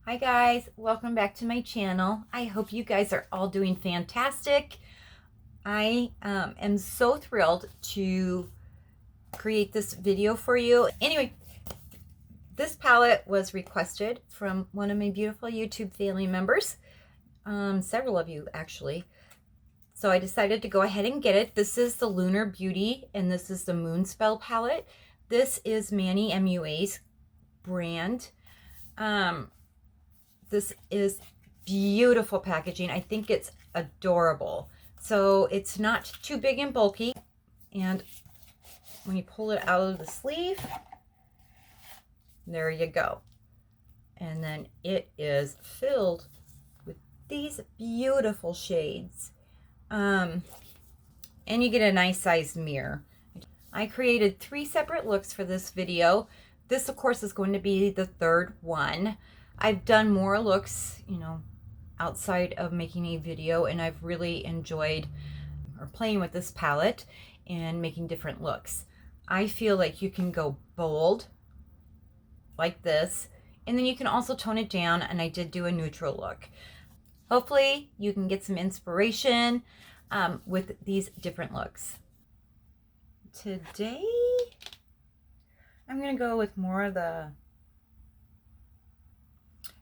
Hi guys, welcome back to my channel. I hope you guys are all doing fantastic. I am so thrilled to create this video for you. Anyway, this palette was requested from one of my beautiful YouTube family members, several of you actually. So I decided to go ahead and get it. This is the Lunar Beauty and this is the Moonspell palette. This is Manny MUA's brand. This is beautiful packaging. I think it's adorable. So it's not too big and bulky. And when you pull it out of the sleeve, there you go. And then it is filled with these beautiful shades. And you get a nice sized mirror. I created 3 separate looks for this video. This, of course, is going to be the 3rd one. I've done more looks, outside of making a video, and I've really enjoyed playing with this palette and making different looks. I feel like you can go bold like this, and then you can also tone it down, and I did do a neutral look. Hopefully you can get some inspiration with these different looks. Today, I'm going to go with more of the,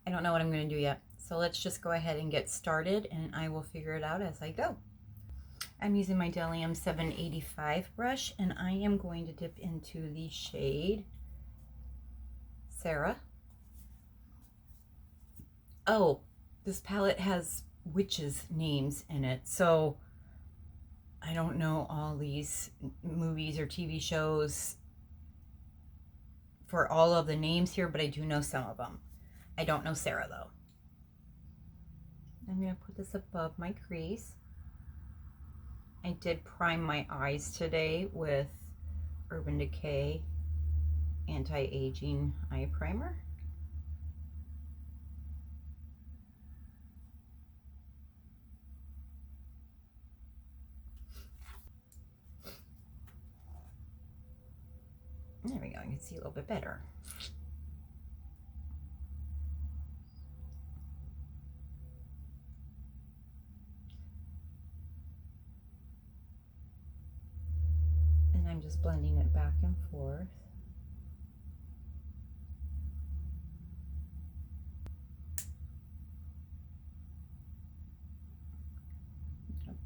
I don't know what I'm going to do yet. So let's just go ahead and get started, and I will figure it out as I go. I'm using my Delium 785 brush, and I am going to dip into the shade Sarah. Oh, this palette has witches' names in it, so I don't know all these movies or TV shows for all of the names here, but I do know some of them. I don't know Sarah though. I'm going to put this above my crease. I did prime my eyes today with Urban Decay Anti-Aging Eye Primer. There we go, you can see a little bit better. And I'm just blending it back and forth.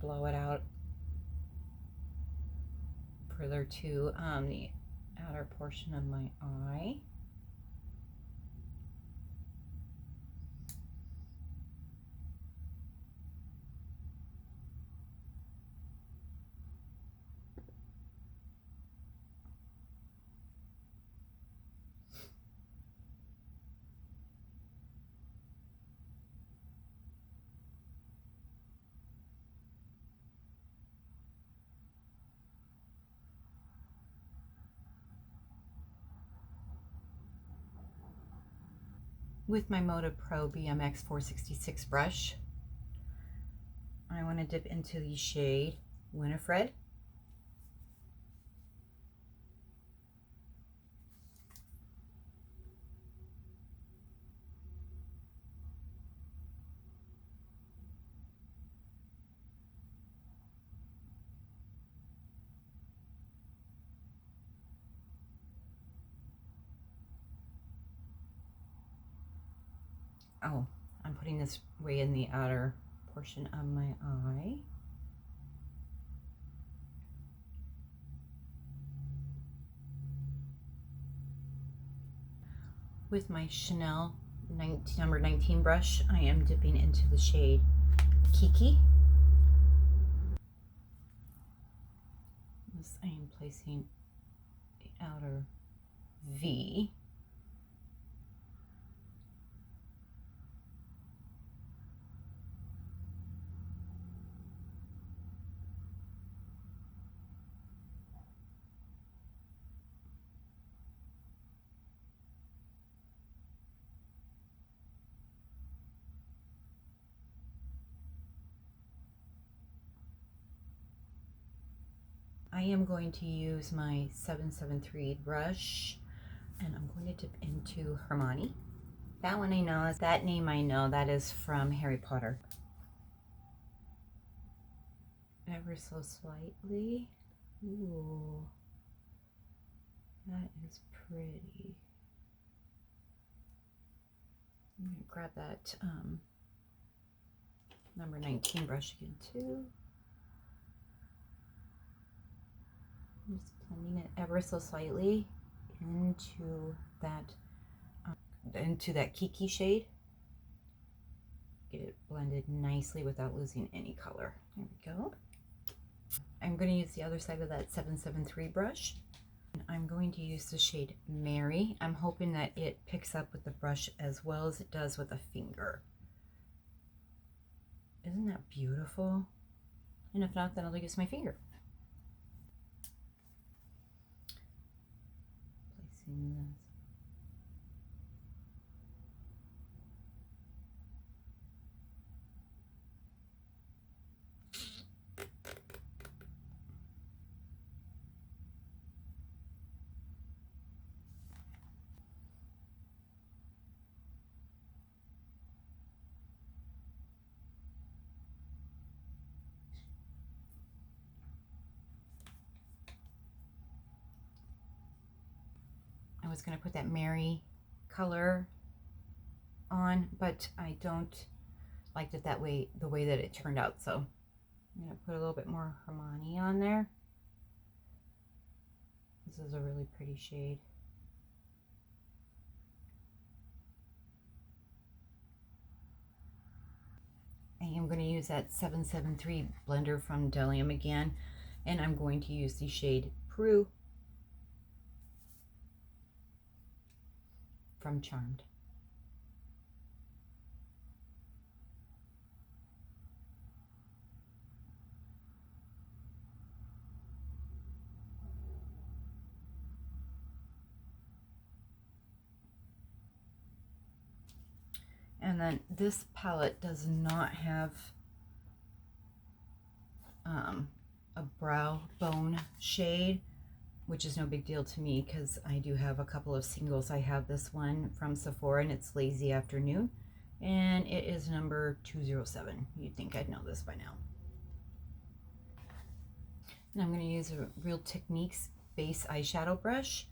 Blow it out further to the outer portion of my eye. With my Moda Pro BMX 466 brush, I want to dip into the shade Winifred. Oh, I'm putting this way in the outer portion of my eye. With my Chanel number 19 brush, I am dipping into the shade Kiki. This I am placing the outer V. I am going to use my 773 brush, and I'm going to dip into Hermione. That one I know. That name I know. That is from Harry Potter. Ever so slightly. Ooh. That is pretty. I'm going to grab that number 19 brush again too. I'm just blending it ever so slightly into that Kiki shade. Get it blended nicely without losing any color. There we go. I'm going to use the other side of that 773 brush. I'm going to use the shade Mary. I'm hoping that it picks up with the brush as well as it does with a finger. Isn't that beautiful? And if not, then I'll use my finger. Placing this. I was going to put that Mary color on, but I don't like it that way, the way that it turned out. So I'm going to put a little bit more Hermione on there. This is a really pretty shade. I am going to use that 773 blender from Delium again, and I'm going to use the shade Prue from Charmed. And then this palette does not have a brow bone shade, which is no big deal to me because I do have a couple of singles. I have this one from Sephora and it's Lazy Afternoon, and it is number 207. You'd think I'd know this by now. And I'm going to use a Real Techniques base eyeshadow brush.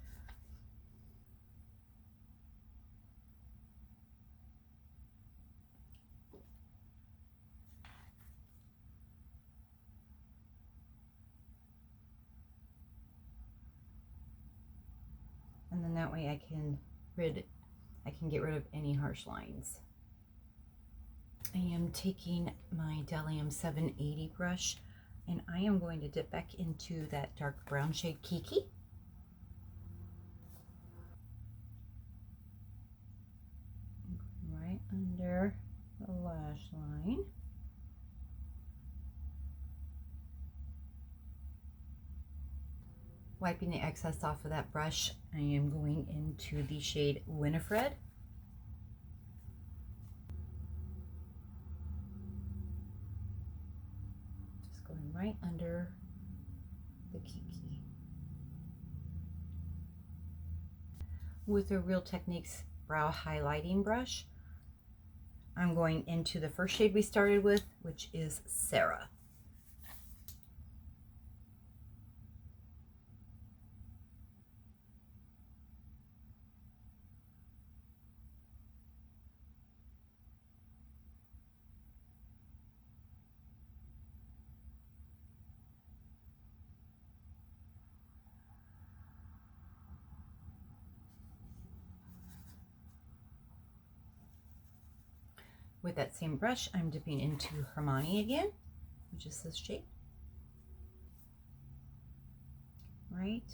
And then that way I can get rid of any harsh lines. I am taking my Delium 780 brush and I am going to dip back into that dark brown shade Kiki. Right under the lash line. Wiping the excess off of that brush, I am going into the shade Winifred. Just going right under the Kiki. With a Real Techniques brow highlighting brush, I'm going into the first shade we started with, which is Sarah. With that same brush, I'm dipping into Hermione again, which is this shade. Right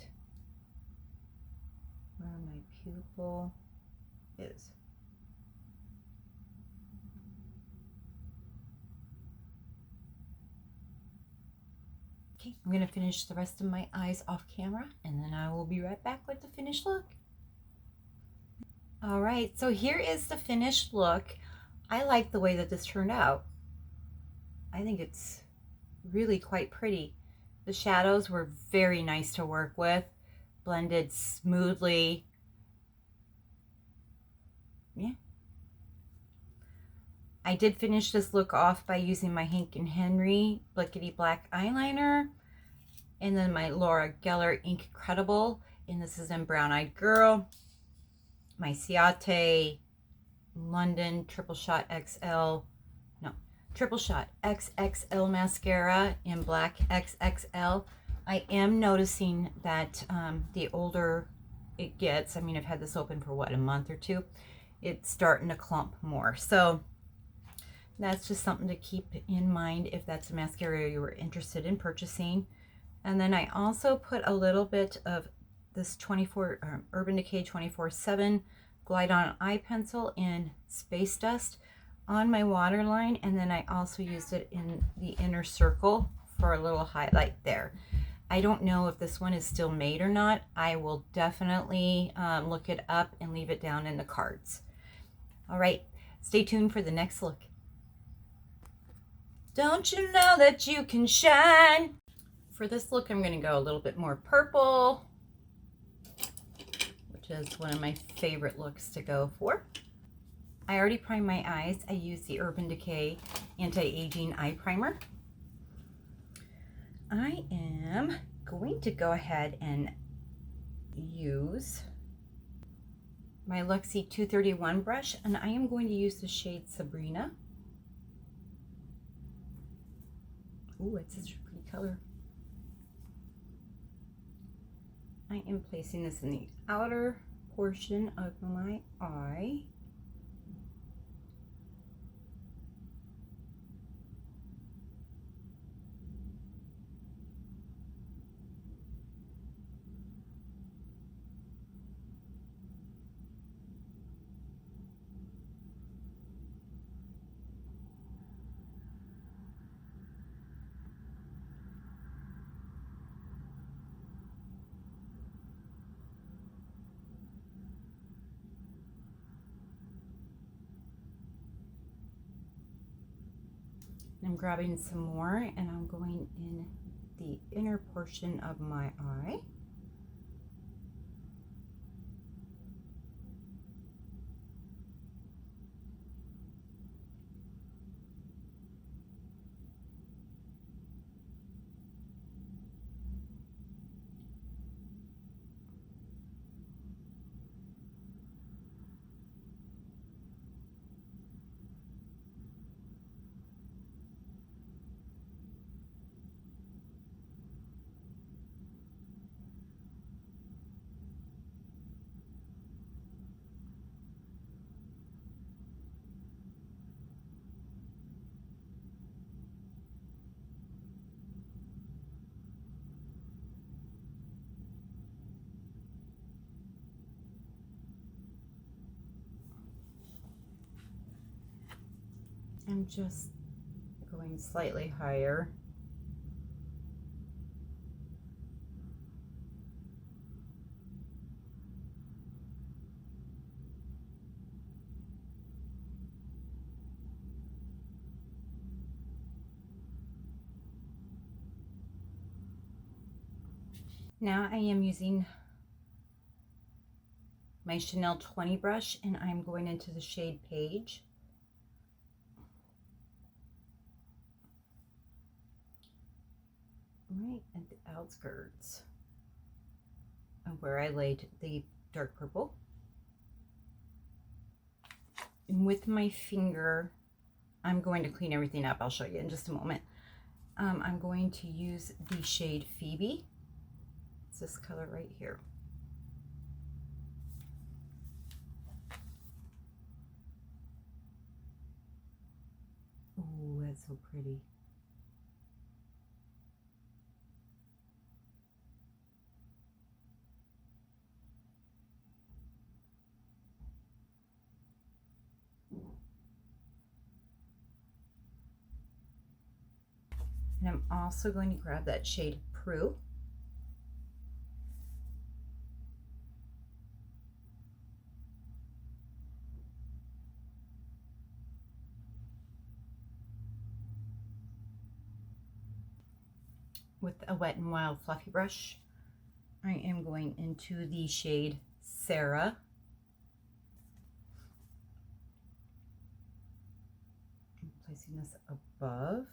where my pupil is. Okay, I'm going to finish the rest of my eyes off camera, and then I will be right back with the finished look. All right, so here is the finished look. I like the way that this turned out. I think it's really quite pretty. The shadows were very nice to work with, blended smoothly. Yeah, I did finish this look off by using my Hank&Henry Blickety Black eyeliner, and then my Laura Geller Ink Credible, and this is in Brown Eyed Girl. My Ciate London Triple Shot XXL mascara in black XXL. I am noticing that the older it gets, I mean, I've had this open for what, a month or two, it's starting to clump more. So that's just something to keep in mind if that's a mascara you were interested in purchasing. And then I also put a little bit of this Urban Decay 24/7 Glide On Eye Pencil in Space Dust on my waterline, and then I also used it in the inner circle for a little highlight there. I don't know if this one is still made or not. I will definitely look it up and leave it down in the cards. All right, stay tuned for the next look. Don't you know that you can shine? For this look, I'm going to go a little bit more purple, which is one of my favorite looks to go for. I already primed my eyes. I used the Urban Decay Anti-Aging Eye Primer. I am going to go ahead and use my Luxie 231 brush, and I am going to use the shade Sabrina. Ooh, it's such a pretty color. I am placing this in the outer portion of my eye. I'm grabbing some more, and I'm going in the inner portion of my eye. I'm just going slightly higher. Now I am using my Chanel 20 brush, and I'm going into the shade Page. Right at the outskirts of where I laid the dark purple. And with my finger, I'm going to clean everything up. I'll show you in just a moment. I'm going to use the shade Phoebe. It's this color right here. Oh, that's so pretty. And I'm also going to grab that shade Prue. With a Wet n Wild fluffy brush, I am going into the shade Sarah. placing this above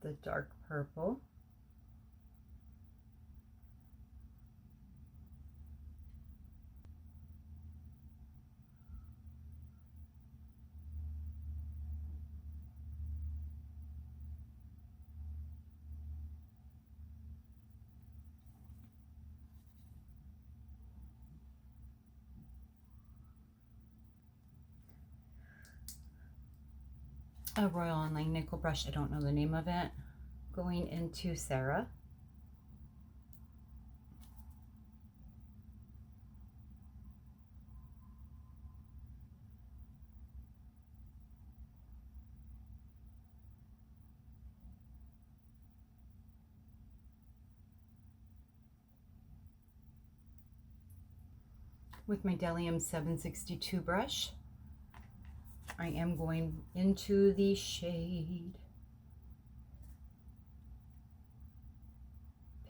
the dark purple. A Royal Online nickel brush, I don't know the name of it, going into Sarah. With my Delium 762 brush, I am going into the shade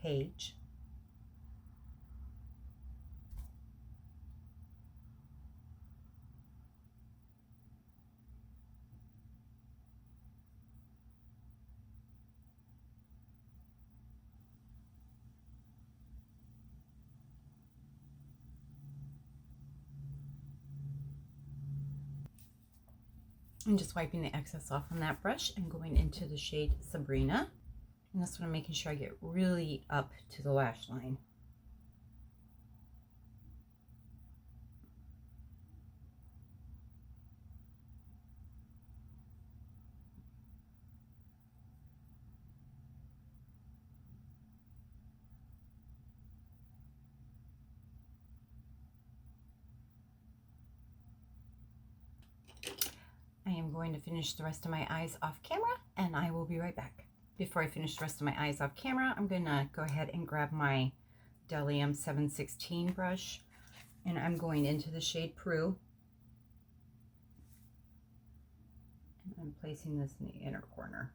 Page. I'm just wiping the excess off on that brush and going into the shade Sabrina. And this one I'm making sure I get really up to the lash line. I am going to finish the rest of my eyes off camera, and I will be right back. Before I finish the rest of my eyes off camera, I'm going to go ahead and grab my Delium 716 brush, and I'm going into the shade Prue. And I'm placing this in the inner corner.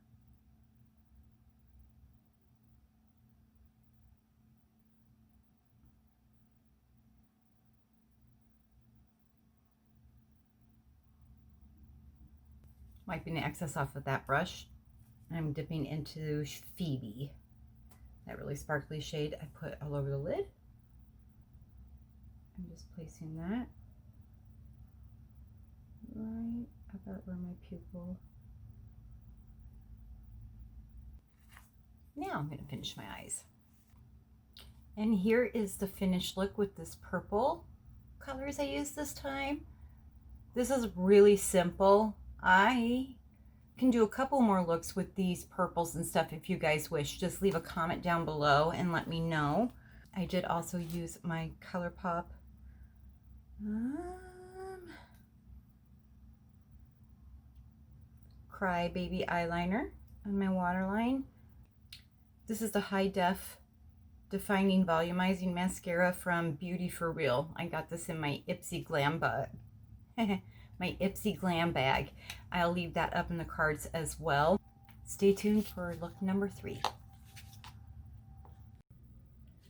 Wiping the excess off of that brush, I'm dipping into Phoebe, that really sparkly shade I put all over the lid. I'm just placing that right about where my pupil. Now I'm going to finish my eyes. And here is the finished look with this purple colors I used this time. This is really simple. I can do a couple more looks with these purples and stuff if you guys wish. Just leave a comment down below and let me know. I did also use my ColourPop Cry Baby eyeliner on my waterline. This is the High Def Defining Volumizing Mascara from Beauty for Real. I got this in my Ipsy Glam my Ipsy Glam bag. I'll leave that up in the cards as well. Stay tuned for look number 3.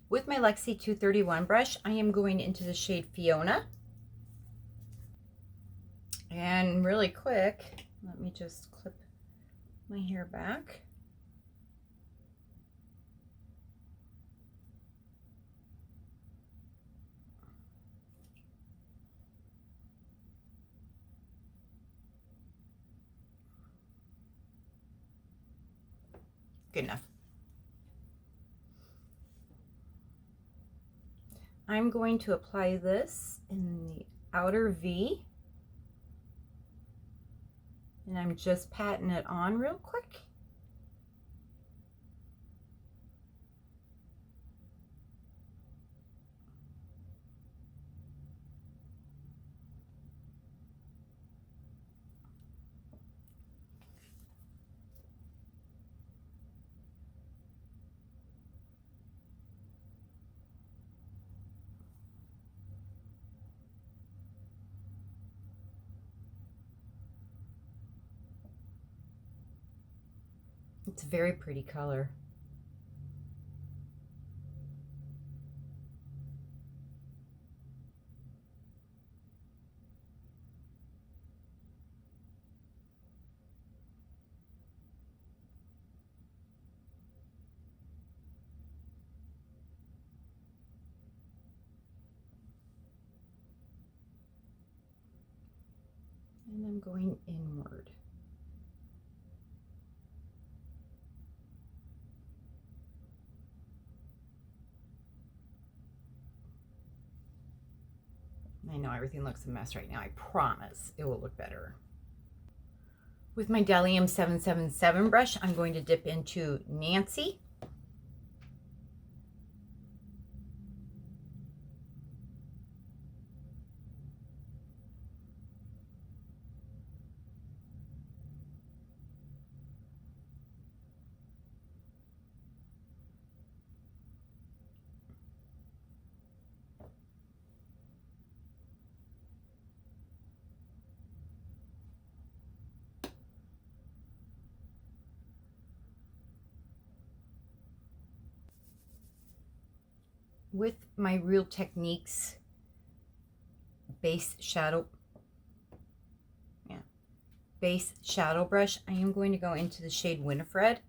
With my Lexi 231 brush, I am going into the shade Fiona. And really quick, let me just clip my hair back. Good enough. I'm going to apply this in the outer V, and I'm just patting it on real quick. It's a very pretty color. And I'm going inward. I know everything looks a mess right now. I promise it will look better. With my Delium 777 brush, I'm going to dip into Nancy. With my Real Techniques base shadow brush, I am going to go into the shade Winifred,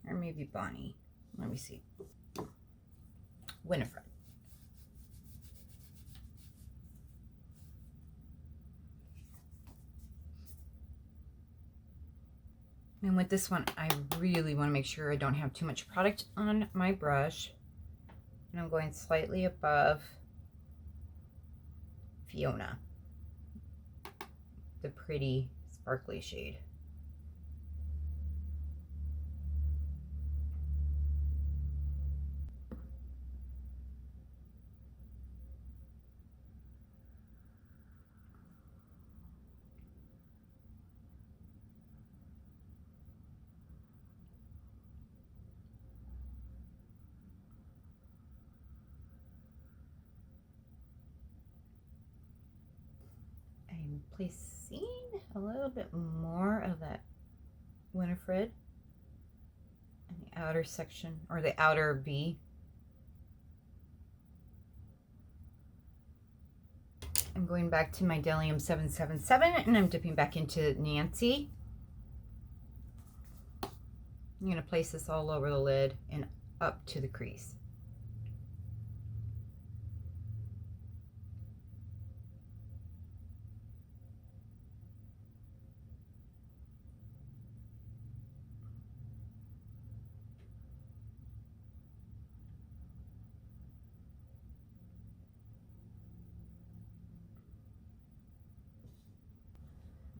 or maybe Bonnie. Let me see. Winifred. And with this one, I really want to make sure I don't have too much product on my brush. And I'm going slightly above Fiona, the pretty sparkly shade. I'm placing a little bit more of that Winifred in the outer section, or the outer V. I'm going back to my Delium 777 and I'm dipping back into Nancy. I'm going to place this all over the lid and up to the crease.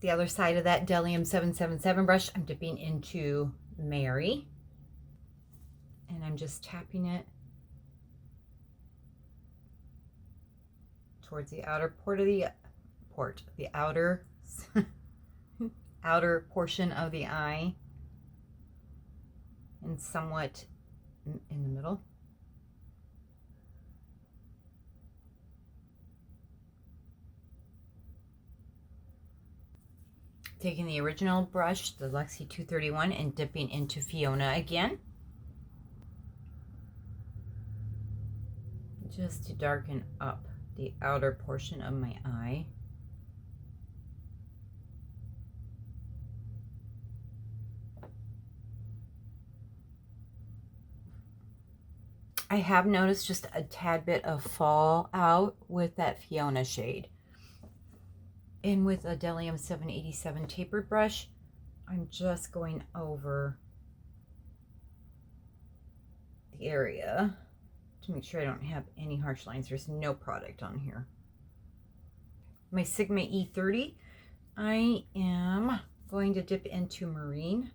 The other side of that Delium 777 brush, I'm dipping into Mary. And I'm just tapping it towards the outer the outer outer portion of the eye, and somewhat in the middle. Taking the original brush, the Lexi 231, and dipping into Fiona again, just to darken up the outer portion of my eye. I have noticed just a tad bit of fallout with that Fiona shade. And with a Delium 787 tapered brush, I'm just going over the area to make sure I don't have any harsh lines. There's no product on here. My Sigma E30, I am going to dip into Marine.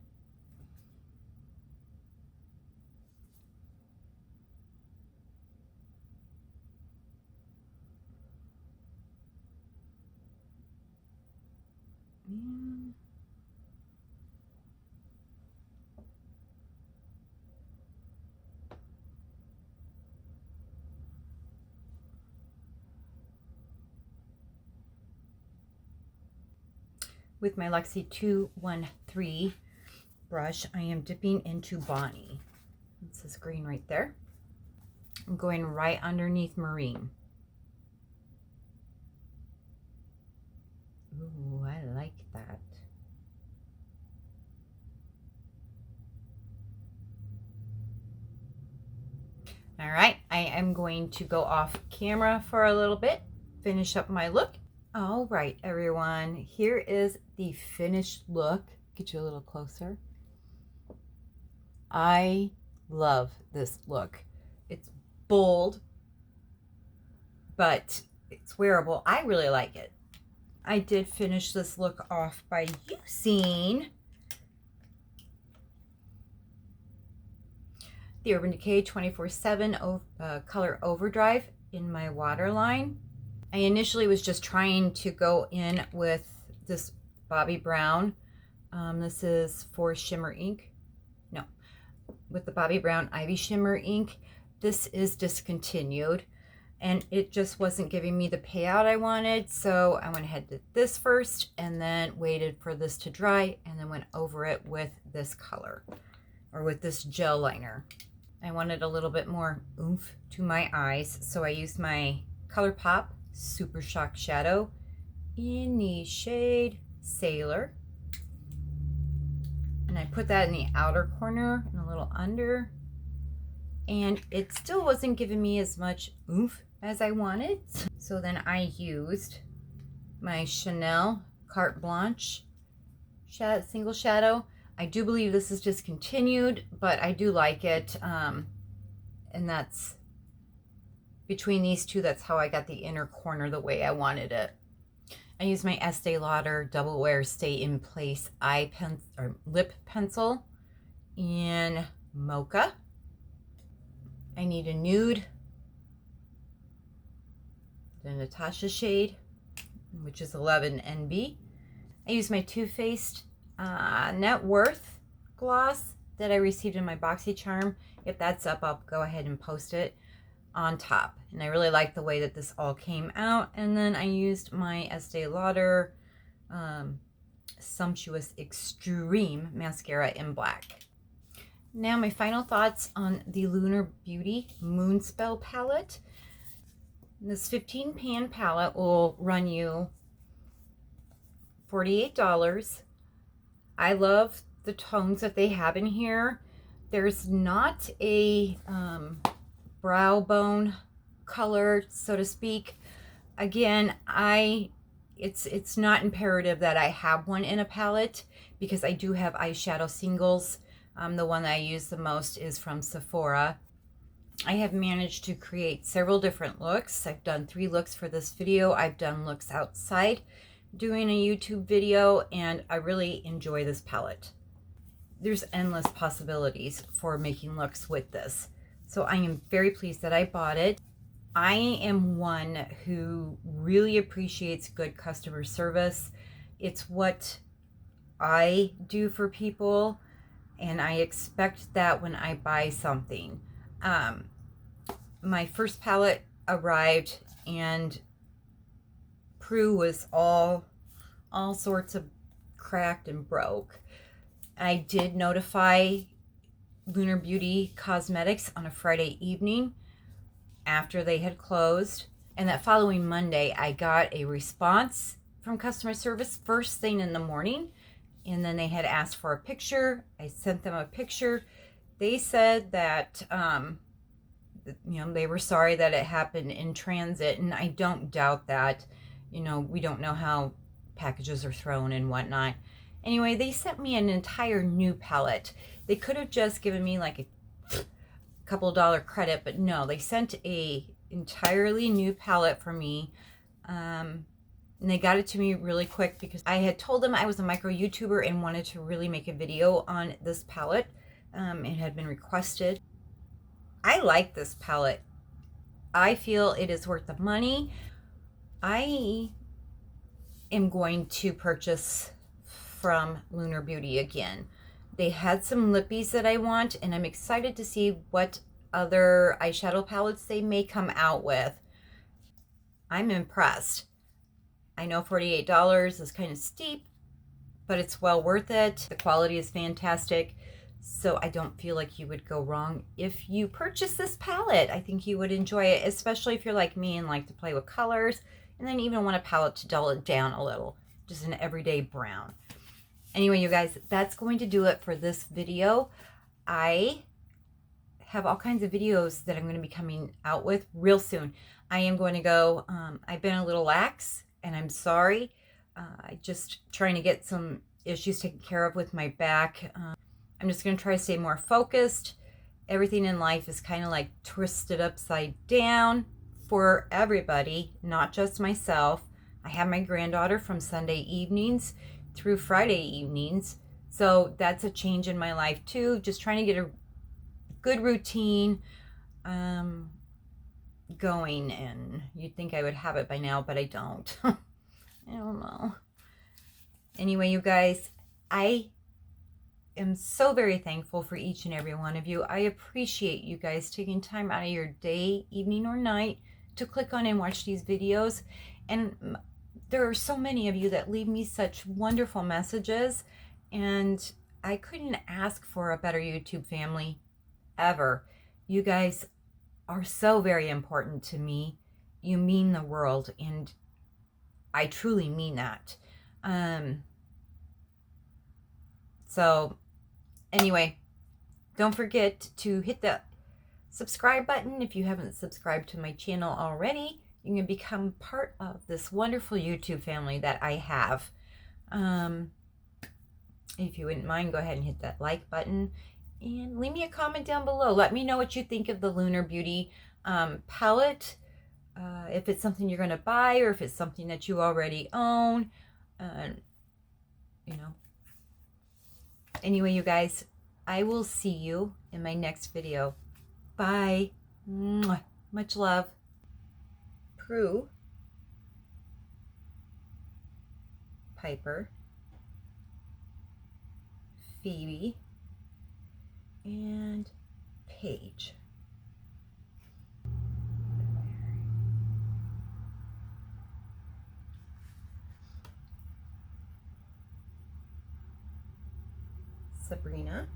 With my Lexi 213 brush, I am dipping into Bonnie. It's this green right there. I'm going right underneath Marine. Ooh, I like that. All right, I am going to go off camera for a little bit, finish up my look, All right, everyone, here is the finished look. Get you a little closer. I love this look. It's bold, but it's wearable. I really like it. I did finish this look off by using the Urban Decay 24/7 Color Overdrive in my waterline. I initially was just trying to go in with this Bobbi Brown. This is for shimmer ink. No, with the Bobbi Brown Ivy Shimmer ink. This is discontinued, and it just wasn't giving me the payout I wanted, so I went ahead and did this first and then waited for this to dry and then went over it with this color, or with this gel liner. I wanted a little bit more oomph to my eyes, so I used my ColourPop Super Shock Shadow in the shade Sailor. And I put that in the outer corner and a little under. And it still wasn't giving me as much oomph as I wanted. So then I used my Chanel Carte Blanche single shadow. I do believe this is discontinued, but I do like it. And that's between these two, that's how I got the inner corner the way I wanted it. I use my Estee Lauder Double Wear Stay in Place lip pencil in Mocha. I need a nude, the Natasha shade, which is 11 NB. I use my Too Faced Net Worth gloss that I received in my BoxyCharm. If that's up, I'll go ahead and post it on top. And I really like the way that this all came out. And then I used my Estee Lauder Sumptuous Extreme mascara in black. Now my final thoughts on the Lunar Beauty Moonspell palette. This 15 pan palette will run you $48. I love the tones that they have in here. There's not a brow bone color, so to speak. Again, it's not imperative that I have one in a palette, because I do have eyeshadow singles. The one that I use the most is from Sephora. I have managed to create several different looks. I've done 3 looks for this video. I've done looks outside doing a YouTube video, and I really enjoy this palette. There's endless possibilities for making looks with this. So I am very pleased that I bought it. I am one who really appreciates good customer service. It's what I do for people, and I expect that when I buy something. My first palette arrived and Prue was all sorts of cracked and broke. I did notify Lunar Beauty Cosmetics on a Friday evening after they had closed, and that following Monday I got a response from customer service first thing in the morning, and then they had asked for a picture. I sent them a picture. They said that they were sorry that it happened in transit, and I don't doubt that. We don't know how packages are thrown and whatnot. Anyway, they sent me an entire new palette. They could have just given me like a couple $1 credit, but no, they sent a entirely new palette for me. And they got it to me really quick because I had told them I was a micro YouTuber and wanted to really make a video on this palette. It had been requested. I like this palette. I feel it is worth the money. I am going to purchase from Lunar Beauty again. They had some lippies that I want, and I'm excited to see what other eyeshadow palettes they may come out with. I'm impressed. I know $48 is kind of steep, but it's well worth it. The quality is fantastic, so I don't feel like you would go wrong if you purchase this palette. I think you would enjoy it, especially if you're like me and like to play with colors, and then even want a palette to dull it down a little, just an everyday brown. Anyway, you guys, that's going to do it for this video. I have all kinds of videos that I'm going to be coming out with real soon. I am going to go, I've been a little lax and I'm sorry. I just trying to get some issues taken care of with my back. I'm just going to try to stay more focused. Everything in life is kind of like twisted upside down for everybody, not just myself. I have my granddaughter from Sunday evenings through Friday evenings. So that's a change in my life too. Just trying to get a good routine going, and you'd think I would have it by now, but I don't. I don't know. Anyway, you guys, I am so very thankful for each and every one of you. I appreciate you guys taking time out of your day, evening, or night to click on and watch these videos. And there are so many of you that leave me such wonderful messages, and I couldn't ask for a better YouTube family ever. You guys are so very important to me. You mean the world, and I truly mean that. So anyway, don't forget to hit the subscribe button if you haven't subscribed to my channel already. You can become part of this wonderful YouTube family that I have. If you wouldn't mind, go ahead and hit that like button and leave me a comment down below. Let me know what you think of the Lunar Beauty palette. If it's something you're going to buy, or if it's something that you already own. You know. Anyway, you guys, I will see you in my next video. Bye. Mwah. Much love. Prue, Piper, Phoebe, and Paige. Sabrina,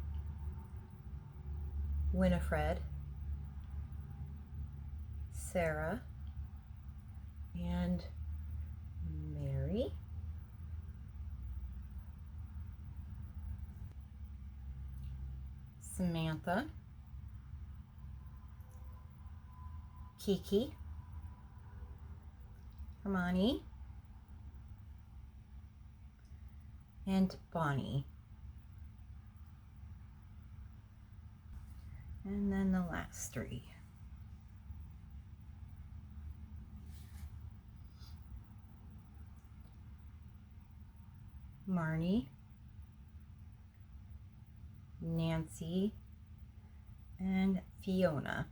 Winifred, Sarah, and Mary, Samantha, Kiki, Hermione, and Bonnie. And then the last three. Marnie, Nancy, and Fiona.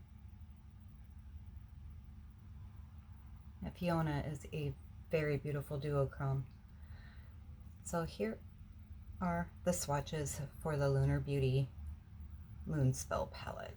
Now, Fiona is a very beautiful duochrome. So here are the swatches for the Lunar Beauty Moonspell palette.